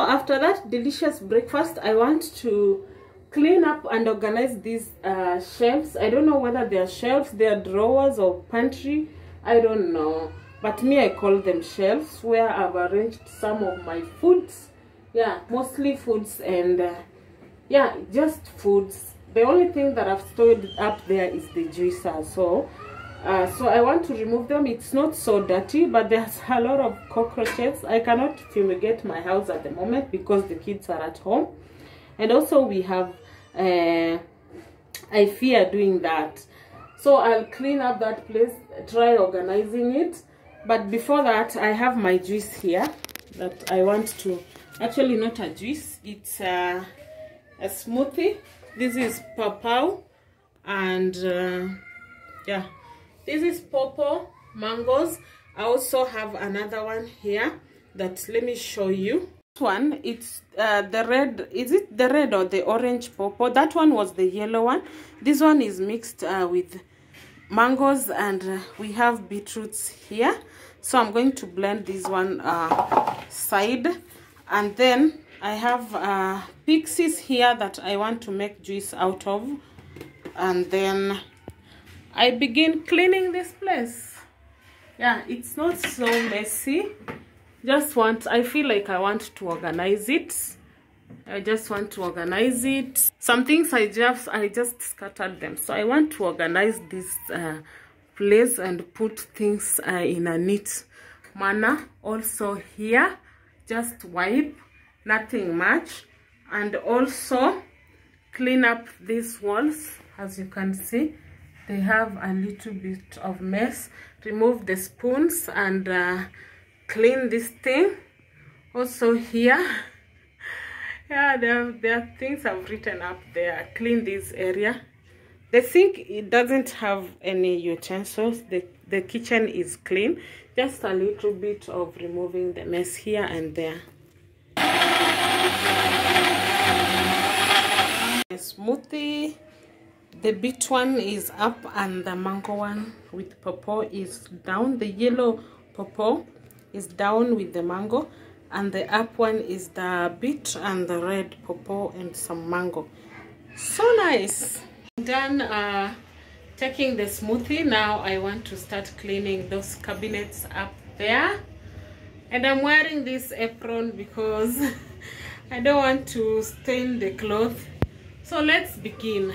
after that delicious breakfast, I want to clean up and organize these shelves. I don't know whether they are shelves, they are drawers or pantry, I don't know, but me, I call them shelves, where I've arranged some of my foods. Yeah, mostly foods, and yeah, just foods. The only thing that I've stored up there is the juicer. So I want to remove them. It's not so dirty, but there's a lot of cockroaches. I cannot fumigate my house at the moment because the kids are at home, and also we have I fear doing that. So I'll clean up that place, try organizing it. But before that, I have my juice here that I want to, actually not a juice, it's a smoothie. This is pawpaw, and yeah, this is pawpaw mangoes. I also have another one here that, let me show you. This one, it's the red, is it the red or the orange pawpaw? That one was the yellow one. This one is mixed with mangoes, and we have beetroots here. So I'm going to blend this one side, and then I have pixies here that I want to make juice out of, and then I begin cleaning this place. Yeah, it's not so messy. I feel like I want to organize it. I just want to organize it. Some things I just scattered them, so I want to organize this place and put things in a neat manner. Also here, just wipe, nothing much, and also clean up these walls. As you can see, they have a little bit of mess. Remove the spoons and clean this thing. Also here, yeah, there are things I've written up there. Clean this area. The sink, it doesn't have any utensils. The kitchen is clean. Just a little bit of removing the mess here and there. A smoothie. The beet one is up, and the mango one with pawpaw is down. The yellow pawpaw is down with the mango, and the up one is the beet and the red pawpaw and some mango. So nice. Done taking the smoothie. Now I want to start cleaning those cabinets up there, and I'm wearing this apron because I don't want to stain the cloth. So let's begin.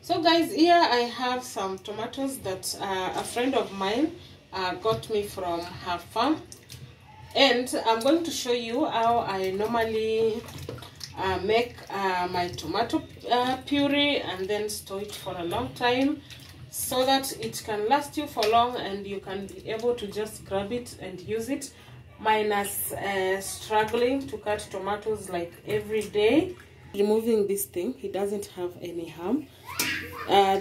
So guys, here I have some tomatoes that a friend of mine got me from her farm, and I'm going to show you how I normally make my tomato puree and then store it for a long time so that it can last you for long and you can be able to just grab it and use it, minus struggling to cut tomatoes like every day. Removing this thing, it doesn't have any harm.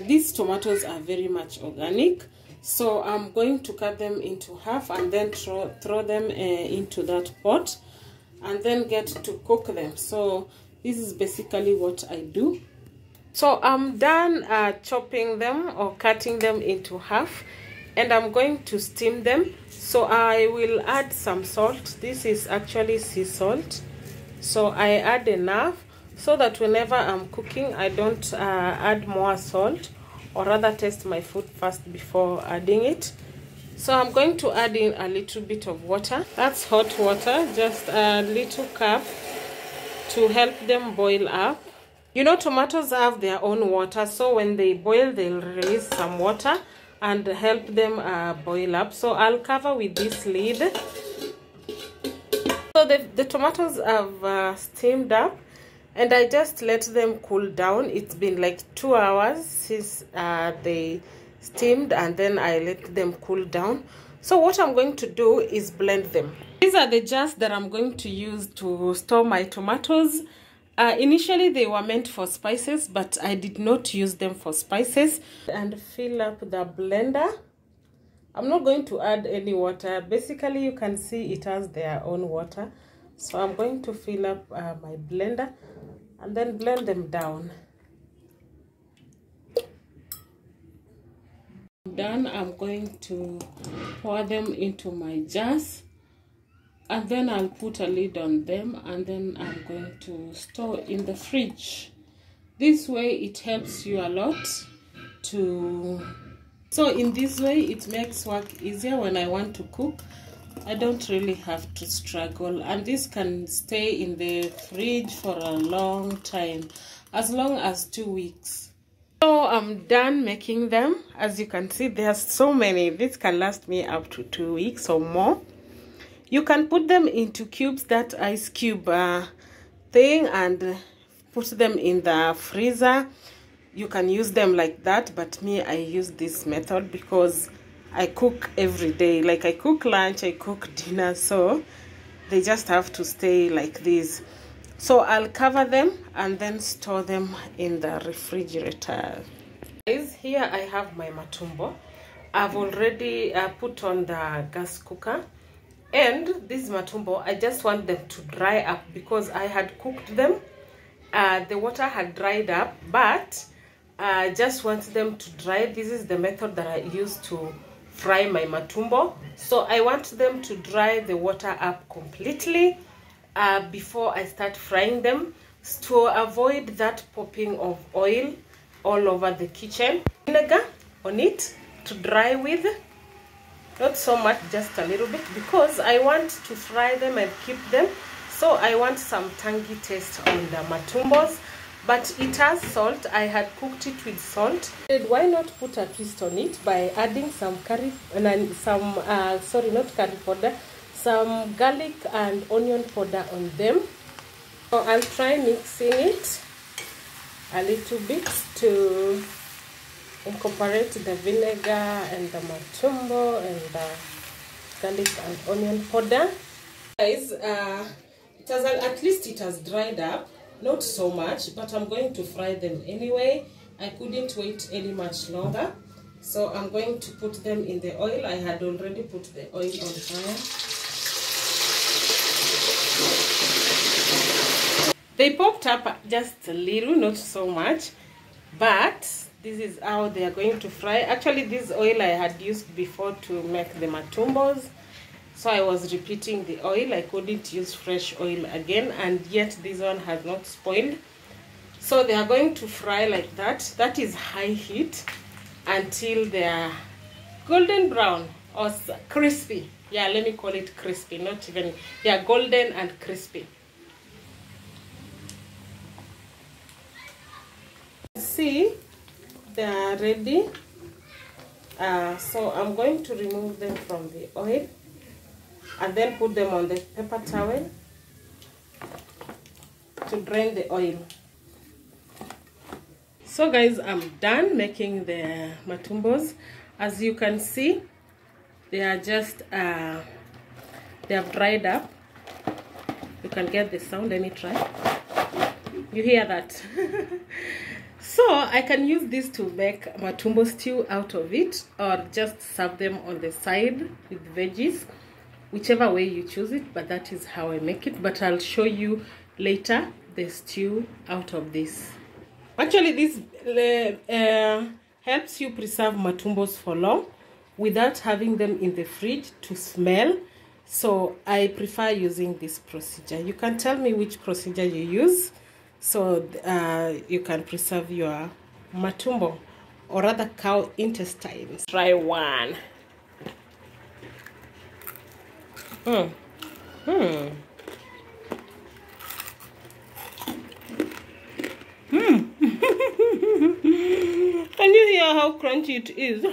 These tomatoes are very much organic, so I'm going to cut them into half and then throw them into that pot and then get to cook them. So this is basically what I do. So I'm done chopping them or cutting them into half, and I'm going to steam them. So I will add some salt. This is actually sea salt, so I add enough so that whenever I'm cooking I don't add more salt, or rather taste my food first before adding it. So I'm going to add in a little bit of water. That's hot water, just a little cup, to help them boil up. You know, tomatoes have their own water, so when they boil they'll release some water and help them boil up. So I'll cover with this lid. So the tomatoes have steamed up, and I just let them cool down. It's been like 2 hours since they steamed, and then I let them cool down. So what I'm going to do is blend them. These are the jars that I'm going to use to store my tomatoes. Initially they were meant for spices, but I did not use them for spices. And fill up the blender. I'm not going to add any water. Basically you can see it has their own water. So I'm going to fill up my blender and then blend them down. Done, I'm going to pour them into my jars, and then I'll put a lid on them, and then I'm going to store in the fridge. This way it helps you a lot so in this way it makes work easier. When I want to cook, I don't really have to struggle, and this can stay in the fridge for a long time, as long as 2 weeks. So I'm done making them. As you can see, there's so many. This can last me up to 2 weeks or more. You can put them into cubes, that ice cube thing, and put them in the freezer. You can use them like that, but me, I use this method because I cook every day. Like I cook lunch, I cook dinner, so they just have to stay like this. So I'll cover them and then store them in the refrigerator. Guys, here I have my matumbo. I've already put on the gas cooker, and this matumbo, I just want them to dry up because I had cooked them. The water had dried up, but I just want them to dry. This is the method that I use to fry my matumbo. So I want them to dry the water up completely before I start frying them, to avoid that popping of oil all over the kitchen. Vinegar on it to dry with, not so much, just a little bit, because I want to fry them and keep them. So I want some tangy taste on the matumbos, but it has salt. I had cooked it with salt. Why not put a twist on it by adding some curry and some not curry powder, some garlic and onion powder on them. So I'll try mixing it a little bit to incorporate the vinegar and the matumbo and the garlic and onion powder. Guys, at least it has dried up, not so much, but I'm going to fry them anyway. I couldn't wait any much longer, so I'm going to put them in the oil. I had already put the oil on fire. They popped up just a little, not so much, but this is how they are going to fry. Actually, this oil I had used before to make the matumbos, so I was repeating the oil. I couldn't use fresh oil again, and yet this one has not spoiled. So they are going to fry like that. That is high heat until they are golden brown or crispy. Yeah, let me call it crispy, not even, yeah, golden and crispy. See, they are ready. So I'm going to remove them from the oil and then put them on the paper towel to drain the oil. So guys, I'm done making the matumbos. As you can see, they are just they have dried up. You can get the sound. Let me try. You hear that? So I can use this to make matumbo stew out of it, or just serve them on the side with veggies, whichever way you choose it. But that is how I make it. But I'll show you later the stew out of this. Actually, this helps you preserve matumbos for long without having them in the fridge to smell. So I prefer using this procedure. You can tell me which procedure you use, so you can preserve your matumbo, or rather cow intestines. Try one. Can you hear how crunchy it is?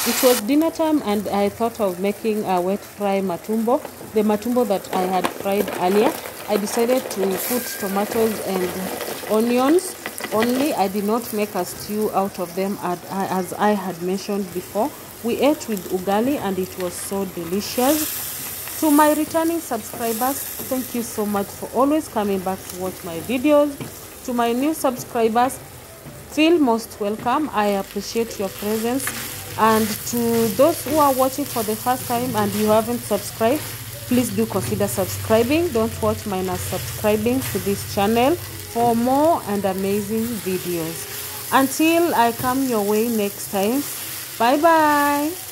It was dinner time and I thought of making a wet fry matumbo, the matumbo that I had fried earlier. I decided to put tomatoes and onions only. I did not make a stew out of them as I had mentioned before. We ate with ugali and it was so delicious. To my returning subscribers, thank you so much for always coming back to watch my videos. To my new subscribers, feel most welcome. I appreciate your presence. And to those who are watching for the first time and you haven't subscribed, please do consider subscribing. Don't watch minus subscribing to this channel for more and amazing videos. Until I come your way next time, bye bye.